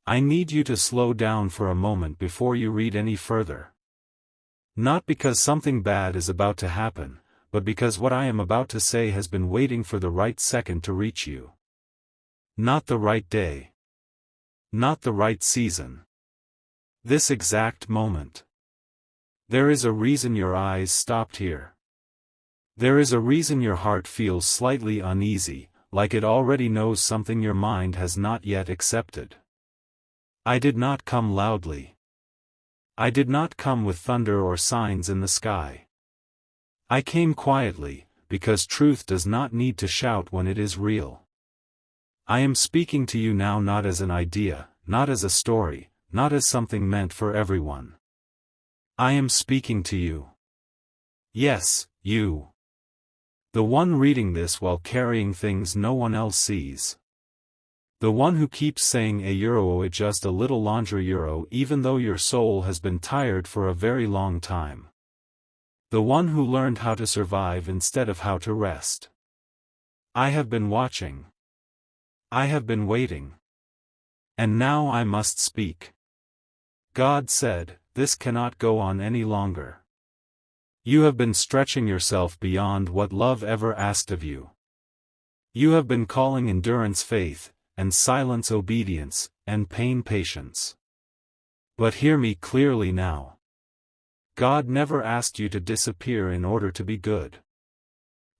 I need you to slow down for a moment before you read any further. Not because something bad is about to happen, but because what I am about to say has been waiting for the right second to reach you. Not the right day. Not the right season. This exact moment. There is a reason your eyes stopped here. There is a reason your heart feels slightly uneasy, like it already knows something your mind has not yet accepted. I did not come loudly. I did not come with thunder or signs in the sky. I came quietly, because truth does not need to shout when it is real. I am speaking to you now not as an idea, not as a story, not as something meant for everyone. I am speaking to you. Yes, you. The one reading this while carrying things no one else sees. The one who keeps saying a just a little laundry even though your soul has been tired for a very long time. The one who learned how to survive instead of how to rest. I have been watching. I have been waiting. And now I must speak. God said, this cannot go on any longer. You have been stretching yourself beyond what love ever asked of you. You have been calling endurance faith, and silence obedience, and pain patience. But hear me clearly now. God never asked you to disappear in order to be good.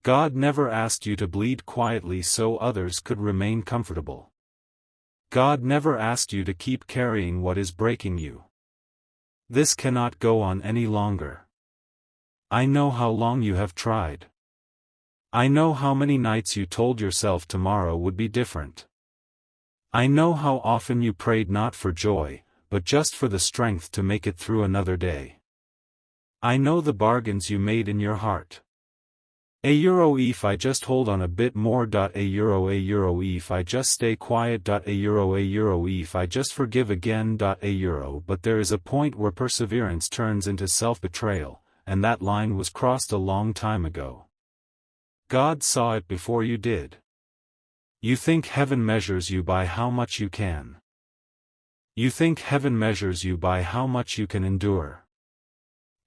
God never asked you to bleed quietly so others could remain comfortable. God never asked you to keep carrying what is breaking you. This cannot go on any longer. I know how long you have tried. I know how many nights you told yourself tomorrow would be different. I know how often you prayed not for joy, but just for the strength to make it through another day. I know the bargains you made in your heart. If I just hold on a bit more. If I just stay quiet. If I just forgive again. But there is a point where perseverance turns into self-betrayal, and that line was crossed a long time ago. God saw it before you did. You think heaven measures you by how much you can. You think heaven measures you by how much you can endure.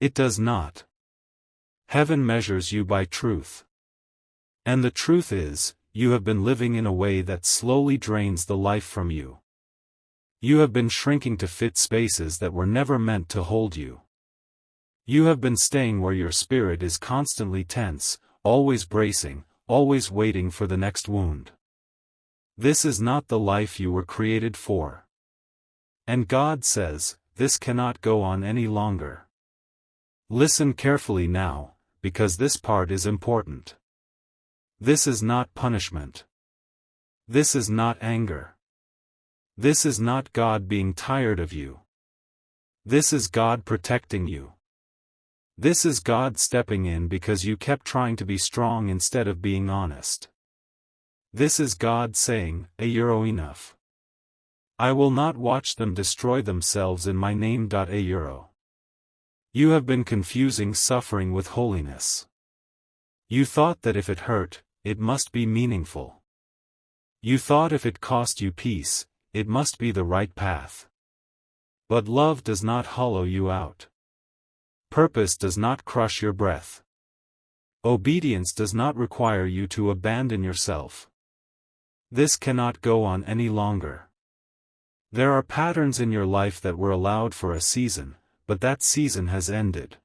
It does not. Heaven measures you by truth. And the truth is, you have been living in a way that slowly drains the life from you. You have been shrinking to fit spaces that were never meant to hold you. You have been staying where your spirit is constantly tense, always bracing, always waiting for the next wound. This is not the life you were created for. And God says, this cannot go on any longer. Listen carefully now, because this part is important. This is not punishment. This is not anger. This is not God being tired of you. This is God protecting you. This is God stepping in because you kept trying to be strong instead of being honest. This is God saying, enough. I will not watch them destroy themselves in my name. You have been confusing suffering with holiness. You thought that if it hurt, it must be meaningful. You thought if it cost you peace, it must be the right path. But love does not hollow you out. Purpose does not crush your breath. Obedience does not require you to abandon yourself. This cannot go on any longer. There are patterns in your life that were allowed for a season, but that season has ended.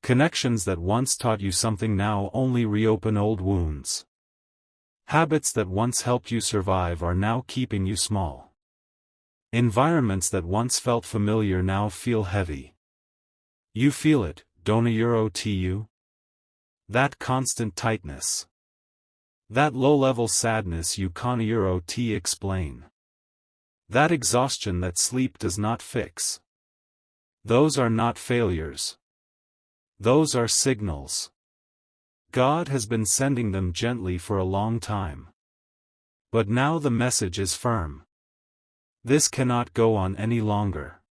Connections that once taught you something now only reopen old wounds. Habits that once helped you survive are now keeping you small. Environments that once felt familiar now feel heavy. You feel it, don't you? That constant tightness. That low-level sadness you can't explain. That exhaustion that sleep does not fix. Those are not failures. Those are signals. God has been sending them gently for a long time. But now the message is firm. This cannot go on any longer.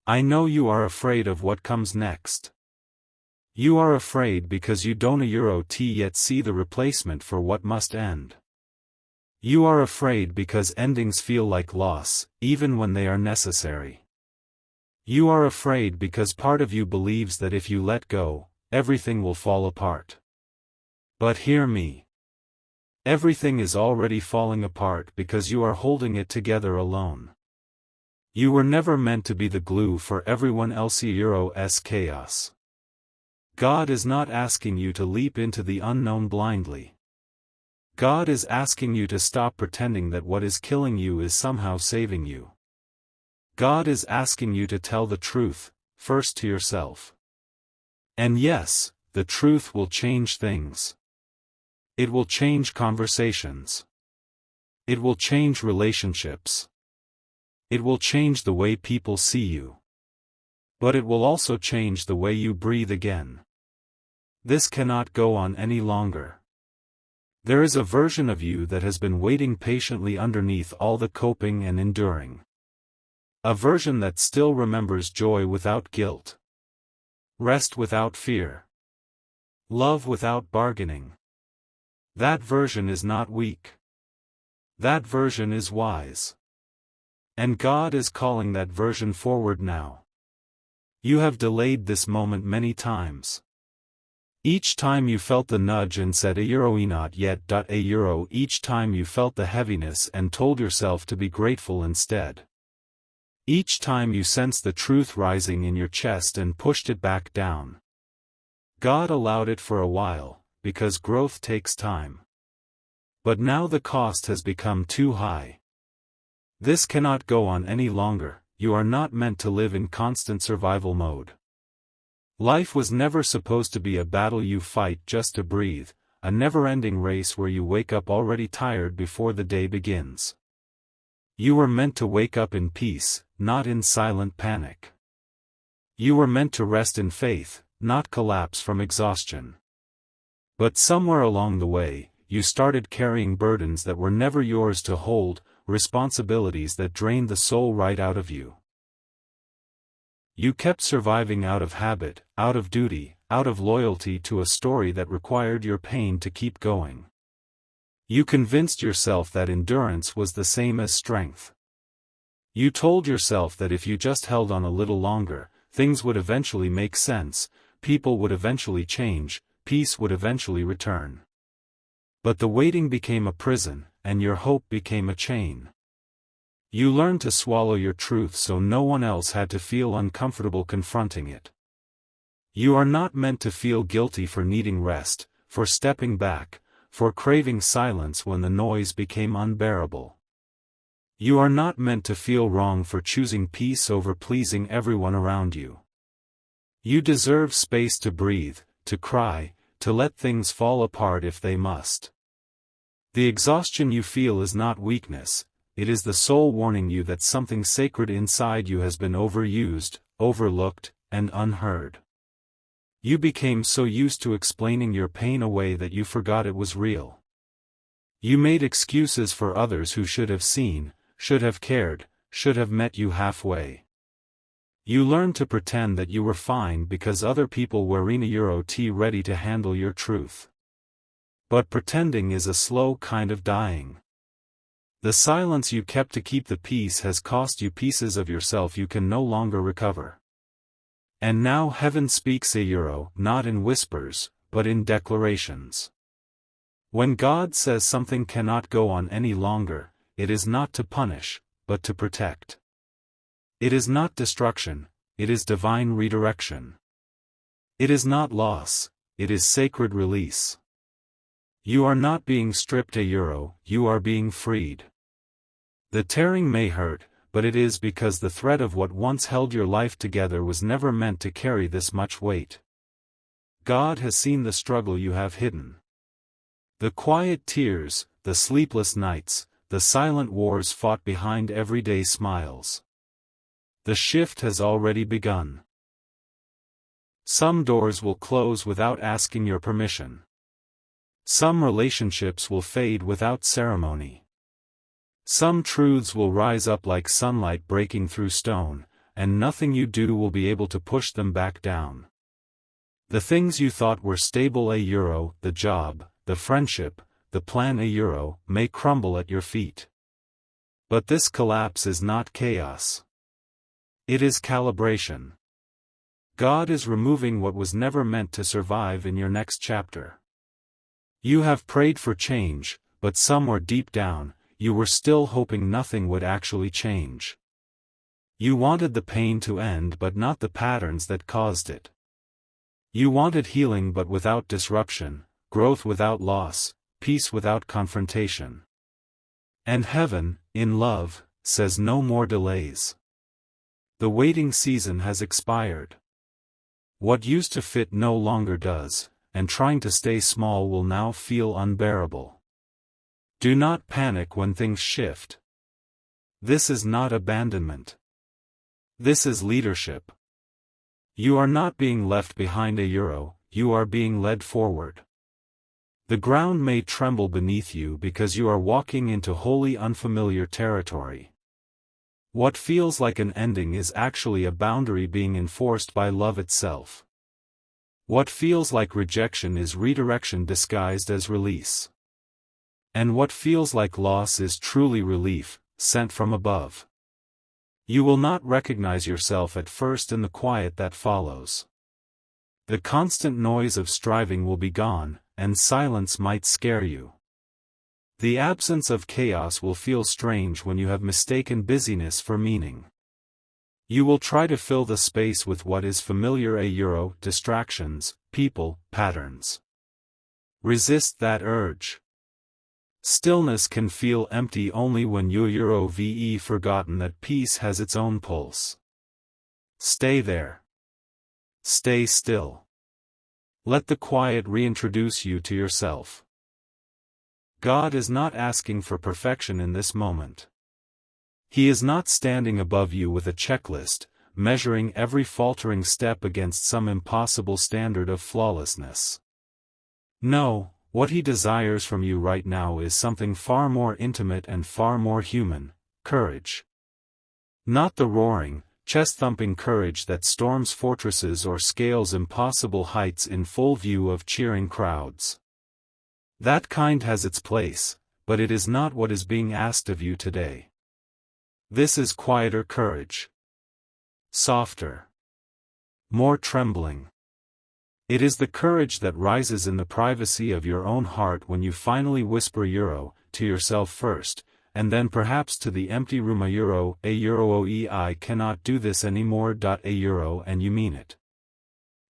I know you are afraid of what comes next. You are afraid because you don't yet see the replacement for what must end. You are afraid because endings feel like loss, even when they are necessary. You are afraid because part of you believes that if you let go, everything will fall apart. But hear me. Everything is already falling apart because you are holding it together alone. You were never meant to be the glue for everyone else's chaos. God is not asking you to leap into the unknown blindly. God is asking you to stop pretending that what is killing you is somehow saving you. God is asking you to tell the truth, first to yourself. And yes, the truth will change things. It will change conversations. It will change relationships. It will change the way people see you. But it will also change the way you breathe again. This cannot go on any longer. There is a version of you that has been waiting patiently underneath all the coping and enduring. A version that still remembers joy without guilt. Rest without fear. Love without bargaining. That version is not weak. That version is wise. And God is calling that version forward now. You have delayed this moment many times. Each time you felt the nudge and said not yet. Each time you felt the heaviness and told yourself to be grateful instead. Each time you sensed the truth rising in your chest and pushed it back down. God allowed it for a while, because growth takes time. But now the cost has become too high. This cannot go on any longer. You are not meant to live in constant survival mode. Life was never supposed to be a battle you fight just to breathe, a never-ending race where you wake up already tired before the day begins. You were meant to wake up in peace, not in silent panic. You were meant to rest in faith, not collapse from exhaustion. But somewhere along the way, you started carrying burdens that were never yours to hold, responsibilities that drained the soul right out of you. You kept surviving out of habit, out of duty, out of loyalty to a story that required your pain to keep going. You convinced yourself that endurance was the same as strength. You told yourself that if you just held on a little longer, things would eventually make sense, people would eventually change, peace would eventually return. But the waiting became a prison, and your hope became a chain. You learned to swallow your truth so no one else had to feel uncomfortable confronting it. You are not meant to feel guilty for needing rest, for stepping back, for craving silence when the noise became unbearable. You are not meant to feel wrong for choosing peace over pleasing everyone around you. You deserve space to breathe, to cry, to let things fall apart if they must. The exhaustion you feel is not weakness. It is the soul warning you that something sacred inside you has been overused, overlooked, and unheard. You became so used to explaining your pain away that you forgot it was real. You made excuses for others who should have seen, should have cared, should have met you halfway. You learned to pretend that you were fine because other people were ready to handle your truth. But pretending is a slow kind of dying. The silence you kept to keep the peace has cost you pieces of yourself you can no longer recover. And now heaven speaks not in whispers, but in declarations. When God says something cannot go on any longer, it is not to punish, but to protect. It is not destruction, it is divine redirection. It is not loss, it is sacred release. You are not being stripped you are being freed. The tearing may hurt, but it is because the thread of what once held your life together was never meant to carry this much weight. God has seen the struggle you have hidden. The quiet tears, the sleepless nights, the silent wars fought behind everyday smiles. The shift has already begun. Some doors will close without asking your permission. Some relationships will fade without ceremony. Some truths will rise up like sunlight breaking through stone, and nothing you do will be able to push them back down. The things you thought were stable the job, the friendship, the plan a euro, may crumble at your feet. But this collapse is not chaos. It is calibration. God is removing what was never meant to survive in your next chapter. You have prayed for change, but somewhere deep down, you were still hoping nothing would actually change. You wanted the pain to end but not the patterns that caused it. You wanted healing but without disruption, growth without loss, peace without confrontation. And heaven, in love, says no more delays. The waiting season has expired. What used to fit no longer does, and trying to stay small will now feel unbearable. Do not panic when things shift. This is not abandonment. This is leadership. You are not being left behind a euro, you are being led forward. The ground may tremble beneath you because you are walking into wholly unfamiliar territory. What feels like an ending is actually a boundary being enforced by love itself. What feels like rejection is redirection disguised as release. And what feels like loss is truly relief, sent from above. You will not recognize yourself at first in the quiet that follows. The constant noise of striving will be gone, and silence might scare you. The absence of chaos will feel strange when you have mistaken busyness for meaning. You will try to fill the space with what is familiar, a euro, distractions, people, patterns. Resist that urge. Stillness can feel empty only when you've forgotten that peace has its own pulse. Stay there. Stay still. Let the quiet reintroduce you to yourself. God is not asking for perfection in this moment. He is not standing above you with a checklist, measuring every faltering step against some impossible standard of flawlessness. No, what He desires from you right now is something far more intimate and far more human: courage. Not the roaring, chest-thumping courage that storms fortresses or scales impossible heights in full view of cheering crowds. That kind has its place, but it is not what is being asked of you today. This is quieter courage. Softer. More trembling. It is the courage that rises in the privacy of your own heart when you finally whisper euro, to yourself first, and then perhaps to the empty room, a euro, I cannot do this anymore. A euro, and you mean it.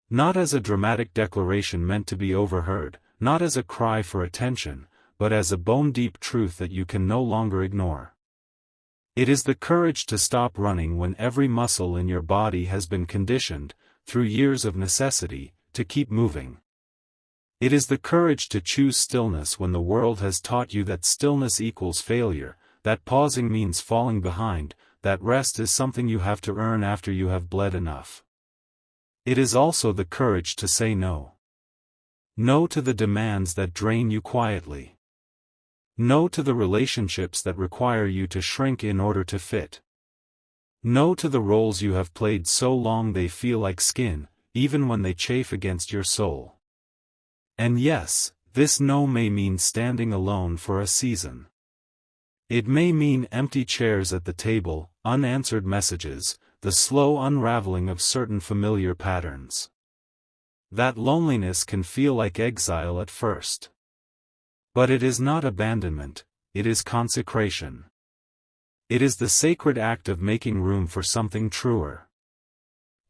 Not as a dramatic declaration meant to be overheard, not as a cry for attention, but as a bone-deep truth that you can no longer ignore. It is the courage to stop running when every muscle in your body has been conditioned, through years of necessity, to keep moving. It is the courage to choose stillness when the world has taught you that stillness equals failure, that pausing means falling behind, that rest is something you have to earn after you have bled enough. It is also the courage to say no. No to the demands that drain you quietly. No to the relationships that require you to shrink in order to fit. No to the roles you have played so long they feel like skin, even when they chafe against your soul. And yes, this no may mean standing alone for a season. It may mean empty chairs at the table, unanswered messages, the slow unraveling of certain familiar patterns. That loneliness can feel like exile at first. But it is not abandonment, it is consecration. It is the sacred act of making room for something truer.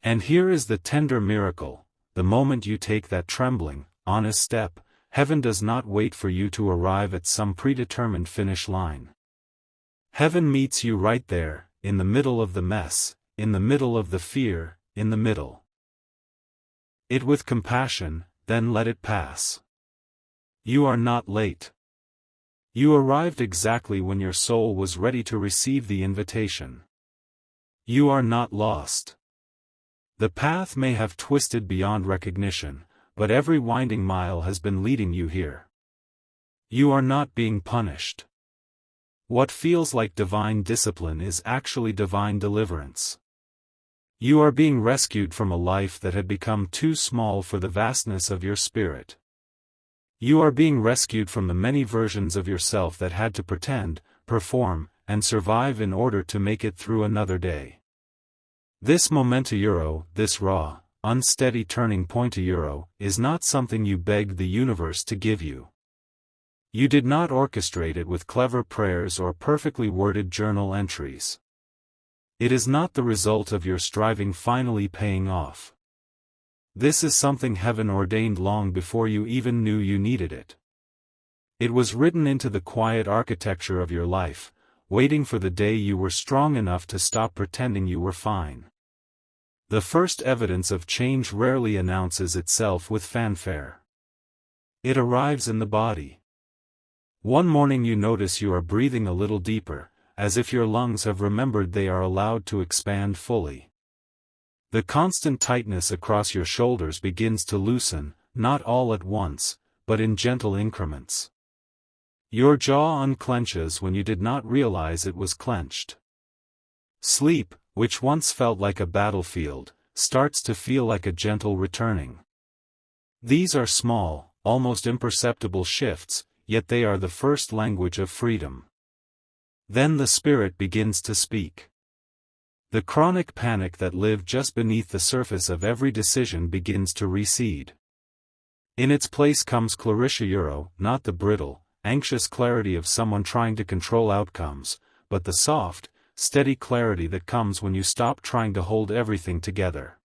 And here is the tender miracle: the moment you take that trembling, honest step, heaven does not wait for you to arrive at some predetermined finish line. Heaven meets you right there, in the middle of the mess, in the middle of the fear, in the middle. It with compassion, then let it pass. You are not late. You arrived exactly when your soul was ready to receive the invitation. You are not lost. The path may have twisted beyond recognition, but every winding mile has been leading you here. You are not being punished. What feels like divine discipline is actually divine deliverance. You are being rescued from a life that had become too small for the vastness of your spirit. You are being rescued from the many versions of yourself that had to pretend, perform, and survive in order to make it through another day. This momenta euro, this raw, unsteady turning point euro, is not something you begged the universe to give you. You did not orchestrate it with clever prayers or perfectly worded journal entries. It is not the result of your striving finally paying off. This is something heaven ordained long before you even knew you needed it. It was written into the quiet architecture of your life, waiting for the day you were strong enough to stop pretending you were fine. The first evidence of change rarely announces itself with fanfare. It arrives in the body. One morning you notice you are breathing a little deeper, as if your lungs have remembered they are allowed to expand fully. The constant tightness across your shoulders begins to loosen, not all at once, but in gentle increments. Your jaw unclenches when you did not realize it was clenched. Sleep, which once felt like a battlefield, starts to feel like a gentle returning. These are small, almost imperceptible shifts, yet they are the first language of freedom. Then the spirit begins to speak. The chronic panic that lived just beneath the surface of every decision begins to recede. In its place comes Clarissa Euro, not the brittle, anxious clarity of someone trying to control outcomes, but the soft, steady clarity that comes when you stop trying to hold everything together.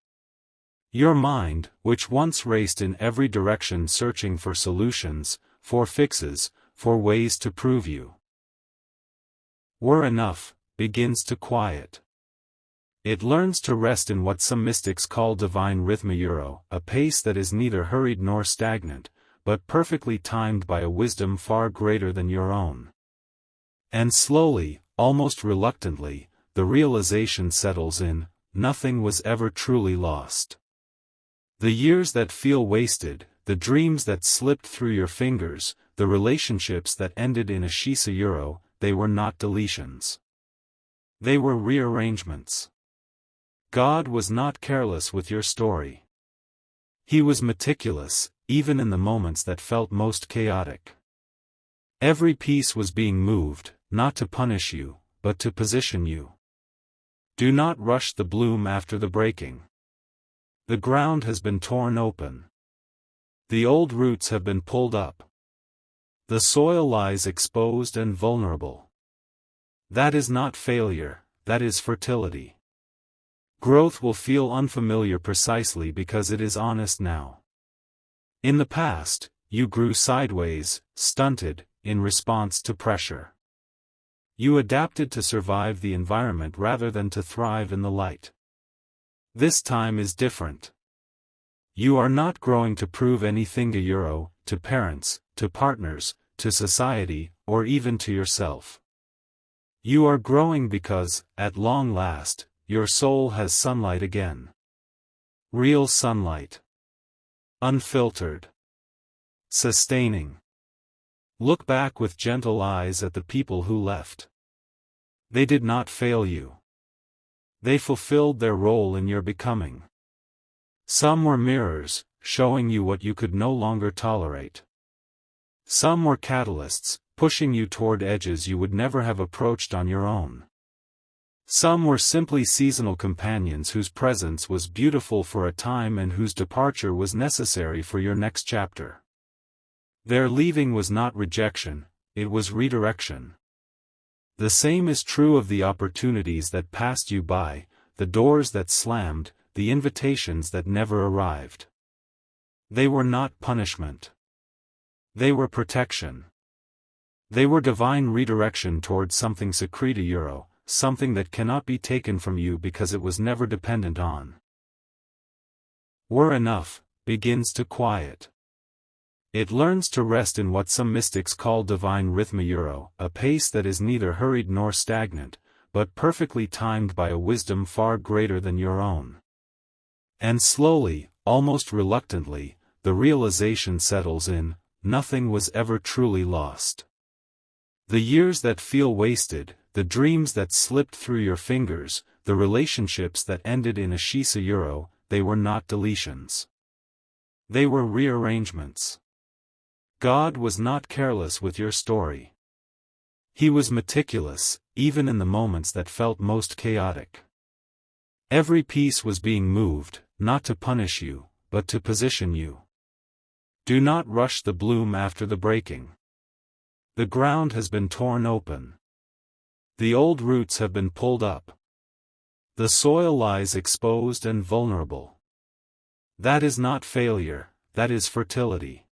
Your mind, which once raced in every direction searching for solutions, for fixes, for ways to prove you were enough, begins to quiet. It learns to rest in what some mystics call divine rhythm euro, a pace that is neither hurried nor stagnant, but perfectly timed by a wisdom far greater than your own. And slowly, almost reluctantly, the realization settles in: nothing was ever truly lost. The years that feel wasted, the dreams that slipped through your fingers, the relationships that ended in a Shisa euro, they were not deletions. They were rearrangements. God was not careless with your story. He was meticulous, even in the moments that felt most chaotic. Every piece was being moved, not to punish you, but to position you. Do not rush the bloom after the breaking. The ground has been torn open. The old roots have been pulled up. The soil lies exposed and vulnerable. That is not failure, that is fertility. Growth will feel unfamiliar precisely because it is honest now. In the past, you grew sideways, stunted, in response to pressure. You adapted to survive the environment rather than to thrive in the light. This time is different. You are not growing to prove anything to Euro, to parents, to partners, to society, or even to yourself. You are growing because, at long last, your soul has sunlight again. Real sunlight. Unfiltered. Sustaining. Look back with gentle eyes at the people who left. They did not fail you. They fulfilled their role in your becoming. Some were mirrors, showing you what you could no longer tolerate. Some were catalysts, pushing you toward edges you would never have approached on your own. Some were simply seasonal companions whose presence was beautiful for a time and whose departure was necessary for your next chapter. Their leaving was not rejection, it was redirection. The same is true of the opportunities that passed you by, the doors that slammed, the invitations that never arrived. They were not punishment. They were protection. They were divine redirection towards something secreta euro, something that cannot be taken from you because it was never dependent on. Were enough, begins to quiet. It learns to rest in what some mystics call divine rhythm euro, a pace that is neither hurried nor stagnant, but perfectly timed by a wisdom far greater than your own. And slowly, almost reluctantly, the realization settles in: nothing was ever truly lost. The years that feel wasted, the dreams that slipped through your fingers, the relationships that ended in a Shisa euro, they were not deletions. They were rearrangements. God was not careless with your story. He was meticulous, even in the moments that felt most chaotic. Every piece was being moved, not to punish you, but to position you. Do not rush the bloom after the breaking. The ground has been torn open. The old roots have been pulled up. The soil lies exposed and vulnerable. That is not failure, that is fertility.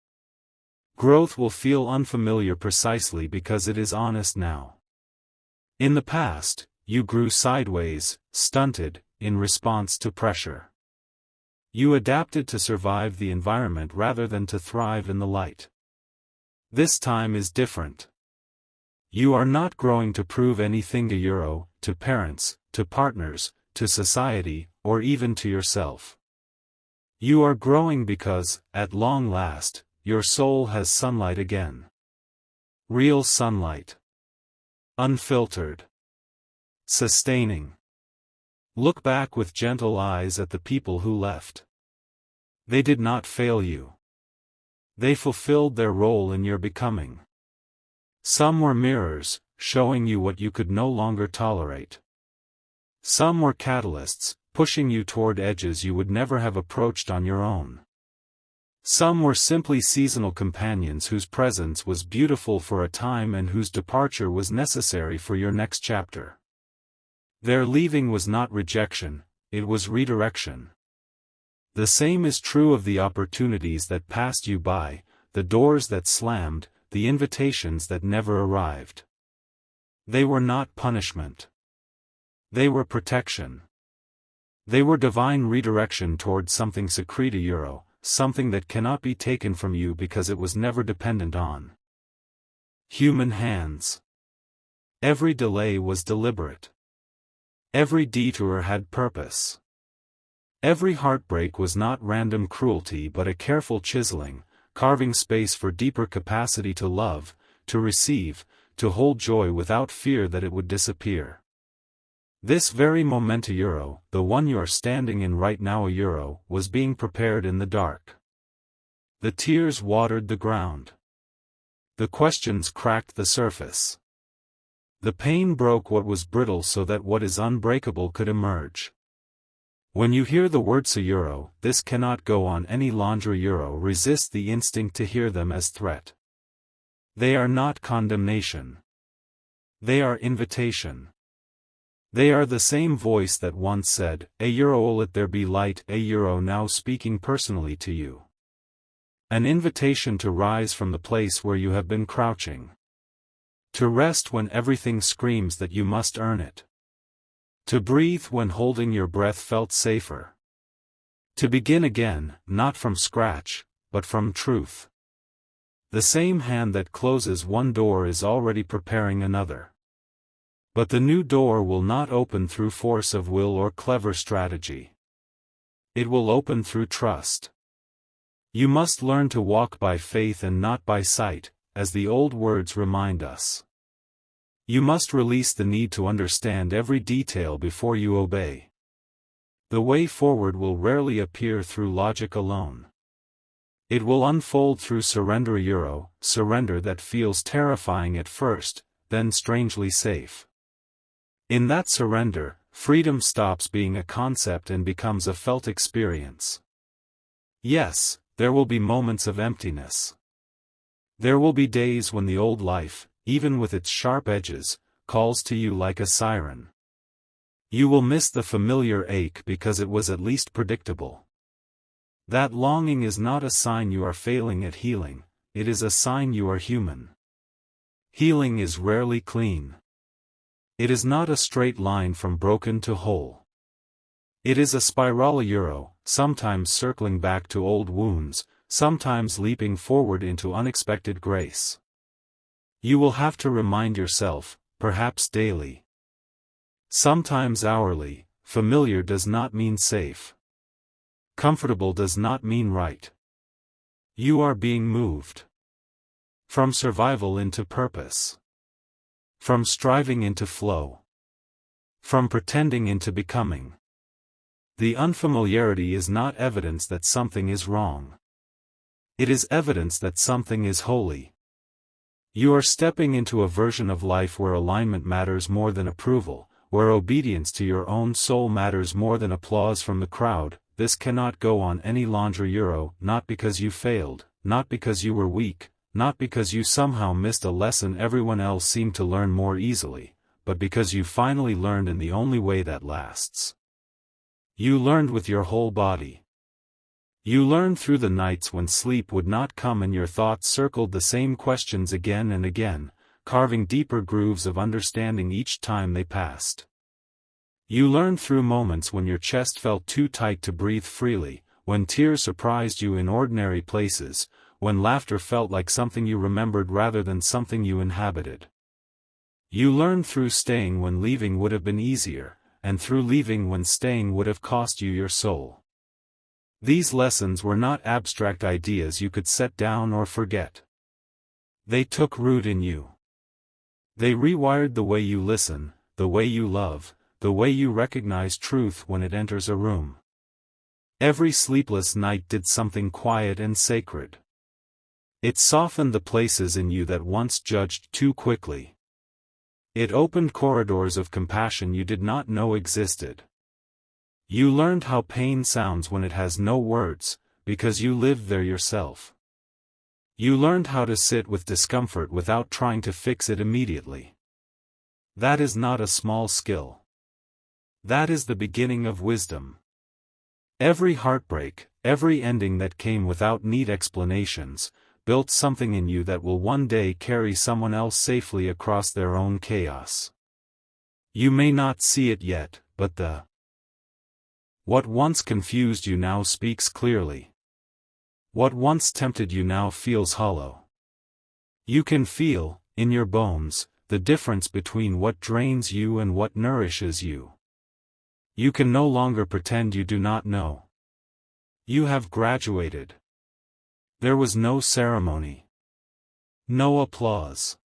Growth will feel unfamiliar precisely because it is honest now. In the past, you grew sideways, stunted, in response to pressure. You adapted to survive the environment rather than to thrive in the light. This time is different. You are not growing to prove anything to parents, to partners, to society, or even to yourself. You are growing because, at long last, your soul has sunlight again. Real sunlight. Unfiltered. Sustaining. Look back with gentle eyes at the people who left. They did not fail you. They fulfilled their role in your becoming. Some were mirrors, showing you what you could no longer tolerate. Some were catalysts, pushing you toward edges you would never have approached on your own. Some were simply seasonal companions whose presence was beautiful for a time and whose departure was necessary for your next chapter. Their leaving was not rejection, it was redirection. The same is true of the opportunities that passed you by, the doors that slammed, the invitations that never arrived. They were not punishment. They were protection. They were divine redirection toward something secrete, something that cannot be taken from you because it was never dependent on human hands. Every delay was deliberate. Every detour had purpose. Every heartbreak was not random cruelty but a careful chiseling, carving space for deeper capacity to love, to receive, to hold joy without fear that it would disappear. This very moment, the one you are standing in right now, was being prepared in the dark. The tears watered the ground. The questions cracked the surface. The pain broke what was brittle so that what is unbreakable could emerge. When you hear the words this cannot go on any longer, resist the instinct to hear them as threat. They are not condemnation. They are invitation. They are the same voice that once said, let there be light, now speaking personally to you. An invitation to rise from the place where you have been crouching. To rest when everything screams that you must earn it. To breathe when holding your breath felt safer. To begin again, not from scratch, but from truth. The same hand that closes one door is already preparing another. But the new door will not open through force of will or clever strategy. It will open through trust. You must learn to walk by faith and not by sight, as the old words remind us. You must release the need to understand every detail before you obey. The way forward will rarely appear through logic alone. It will unfold through surrender, surrender that feels terrifying at first, then strangely safe. In that surrender, freedom stops being a concept and becomes a felt experience. Yes, there will be moments of emptiness. There will be days when the old life, even with its sharp edges, calls to you like a siren. You will miss the familiar ache because it was at least predictable. That longing is not a sign you are failing at healing, it is a sign you are human. Healing is rarely clean. It is not a straight line from broken to whole. It is a spiral, sometimes circling back to old wounds, sometimes leaping forward into unexpected grace. You will have to remind yourself, perhaps daily. Sometimes hourly, familiar does not mean safe. Comfortable does not mean right. You are being moved. From survival into purpose. From striving into flow. From pretending into becoming. The unfamiliarity is not evidence that something is wrong. It is evidence that something is holy. You are stepping into a version of life where alignment matters more than approval, where obedience to your own soul matters more than applause from the crowd. This cannot go on any longer. Not because you failed, not because you were weak, not because you somehow missed a lesson everyone else seemed to learn more easily, but because you finally learned in the only way that lasts. You learned with your whole body. You learned through the nights when sleep would not come and your thoughts circled the same questions again and again, carving deeper grooves of understanding each time they passed. You learned through moments when your chest felt too tight to breathe freely, when tears surprised you in ordinary places, when laughter felt like something you remembered rather than something you inhabited. You learned through staying when leaving would have been easier, and through leaving when staying would have cost you your soul. These lessons were not abstract ideas you could set down or forget. They took root in you. They rewired the way you listen, the way you love, the way you recognize truth when it enters a room. Every sleepless night did something quiet and sacred. It softened the places in you that once judged too quickly. It opened corridors of compassion you did not know existed. You learned how pain sounds when it has no words, because you lived there yourself. You learned how to sit with discomfort without trying to fix it immediately. That is not a small skill. That is the beginning of wisdom. Every heartbreak, every ending that came without neat explanations, built something in you that will one day carry someone else safely across their own chaos. You may not see it yet, but what once confused you now speaks clearly. What once tempted you now feels hollow. You can feel, in your bones, the difference between what drains you and what nourishes you. You can no longer pretend you do not know. You have graduated. There was no ceremony. No applause.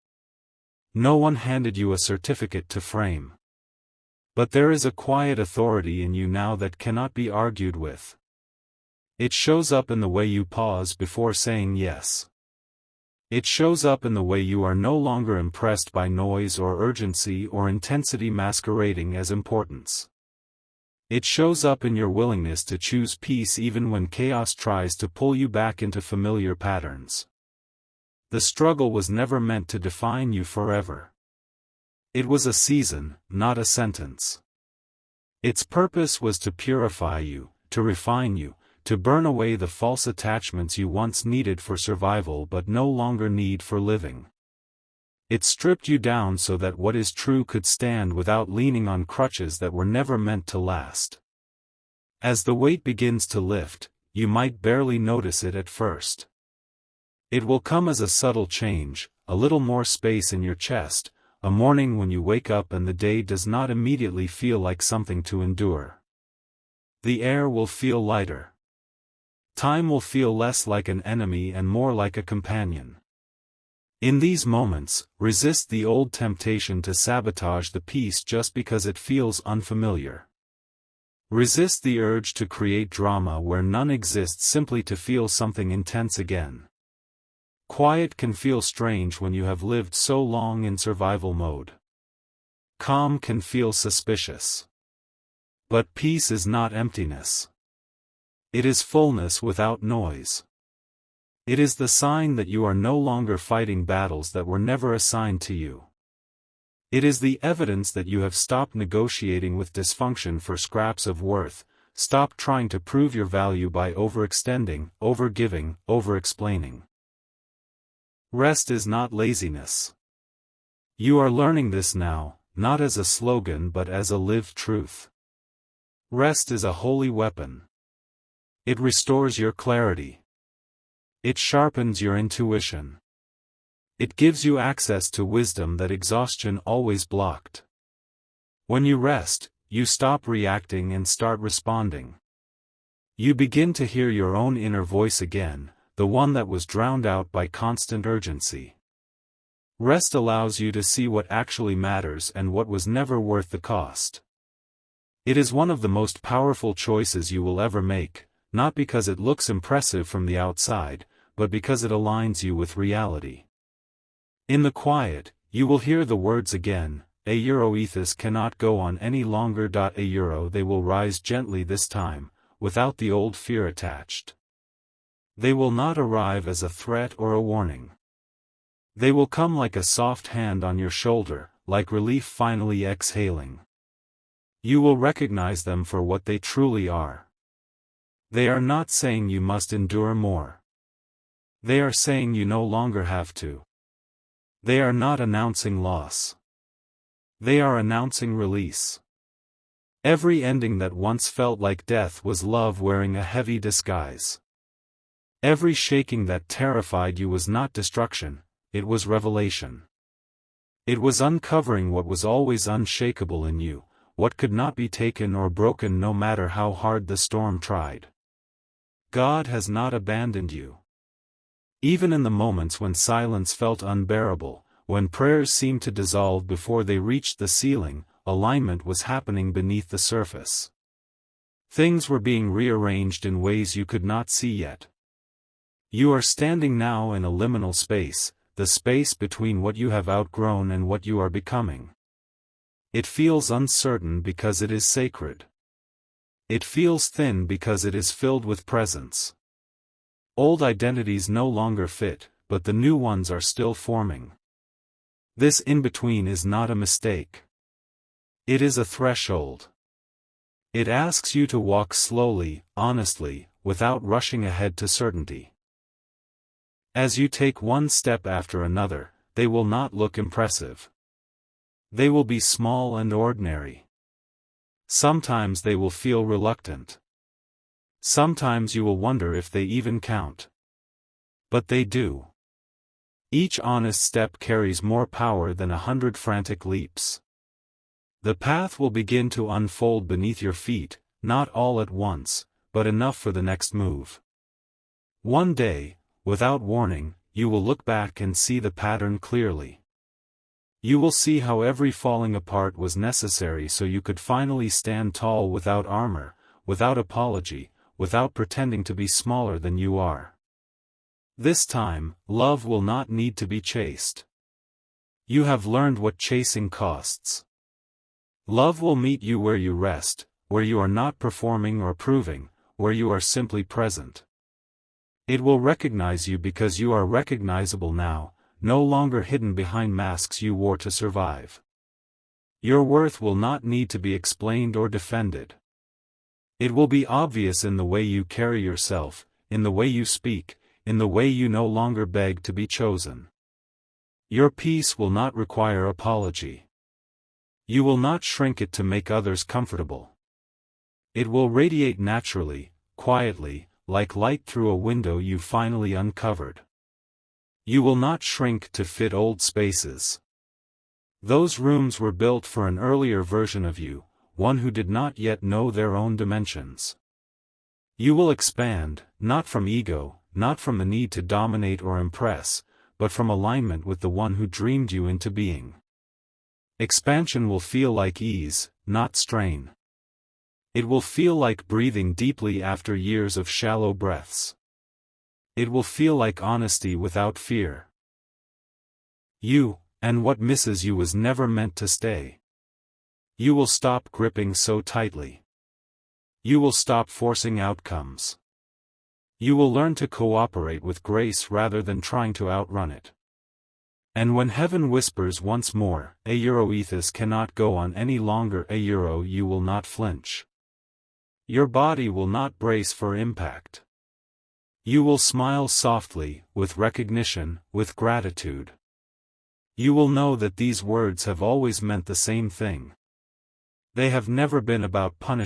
No one handed you a certificate to frame. But there is a quiet authority in you now that cannot be argued with. It shows up in the way you pause before saying yes. It shows up in the way you are no longer impressed by noise or urgency or intensity masquerading as importance. It shows up in your willingness to choose peace even when chaos tries to pull you back into familiar patterns. The struggle was never meant to define you forever. It was a season, not a sentence. Its purpose was to purify you, to refine you, to burn away the false attachments you once needed for survival but no longer need for living. It stripped you down so that what is true could stand without leaning on crutches that were never meant to last. As the weight begins to lift, you might barely notice it at first. It will come as a subtle change, a little more space in your chest, a morning when you wake up and the day does not immediately feel like something to endure. The air will feel lighter. Time will feel less like an enemy and more like a companion. In these moments, resist the old temptation to sabotage the peace just because it feels unfamiliar. Resist the urge to create drama where none exists simply to feel something intense again. Quiet can feel strange when you have lived so long in survival mode. Calm can feel suspicious. But peace is not emptiness. It is fullness without noise. It is the sign that you are no longer fighting battles that were never assigned to you. It is the evidence that you have stopped negotiating with dysfunction for scraps of worth, stopped trying to prove your value by overextending, overgiving, overexplaining. Rest is not laziness. You are learning this now, not as a slogan but as a lived truth. Rest is a holy weapon. It restores your clarity. It sharpens your intuition. It gives you access to wisdom that exhaustion always blocked. When you rest, you stop reacting and start responding. You begin to hear your own inner voice again, the one that was drowned out by constant urgency. Rest allows you to see what actually matters and what was never worth the cost. It is one of the most powerful choices you will ever make, not because it looks impressive from the outside, but because it aligns you with reality. In the quiet, you will hear the words again, Ethos cannot go on any longer. They will rise gently this time, without the old fear attached. They will not arrive as a threat or a warning. They will come like a soft hand on your shoulder, like relief finally exhaling. You will recognize them for what they truly are. They are not saying you must endure more. They are saying you no longer have to. They are not announcing loss. They are announcing release. Every ending that once felt like death was love wearing a heavy disguise. Every shaking that terrified you was not destruction, it was revelation. It was uncovering what was always unshakable in you, what could not be taken or broken no matter how hard the storm tried. God has not abandoned you. Even in the moments when silence felt unbearable, when prayers seemed to dissolve before they reached the ceiling, alignment was happening beneath the surface. Things were being rearranged in ways you could not see yet. You are standing now in a liminal space, the space between what you have outgrown and what you are becoming. It feels uncertain because it is sacred. It feels thin because it is filled with presence. Old identities no longer fit, but the new ones are still forming. This in-between is not a mistake. It is a threshold. It asks you to walk slowly, honestly, without rushing ahead to certainty. As you take one step after another, they will not look impressive. They will be small and ordinary. Sometimes they will feel reluctant. Sometimes you will wonder if they even count. But they do. Each honest step carries more power than 100 frantic leaps. The path will begin to unfold beneath your feet, not all at once, but enough for the next move. One day, without warning, you will look back and see the pattern clearly. You will see how every falling apart was necessary so you could finally stand tall without armor, without apology, without pretending to be smaller than you are. This time, love will not need to be chased. You have learned what chasing costs. Love will meet you where you rest, where you are not performing or proving, where you are simply present. It will recognize you because you are recognizable now, no longer hidden behind masks you wore to survive. Your worth will not need to be explained or defended. It will be obvious in the way you carry yourself, in the way you speak, in the way you no longer beg to be chosen. Your peace will not require apology. You will not shrink it to make others comfortable. It will radiate naturally, quietly, like light through a window you finally uncovered. You will not shrink to fit old spaces. Those rooms were built for an earlier version of you, one who did not yet know their own dimensions. You will expand, not from ego, not from the need to dominate or impress, but from alignment with the one who dreamed you into being. Expansion will feel like ease, not strain. It will feel like breathing deeply after years of shallow breaths. It will feel like honesty without fear. You, and what misses you was never meant to stay. You will stop gripping so tightly. You will stop forcing outcomes. You will learn to cooperate with grace rather than trying to outrun it. And when heaven whispers once more, Ethos cannot go on any longer, you will not flinch. Your body will not brace for impact. You will smile softly, with recognition, with gratitude. You will know that these words have always meant the same thing. They have never been about punishment.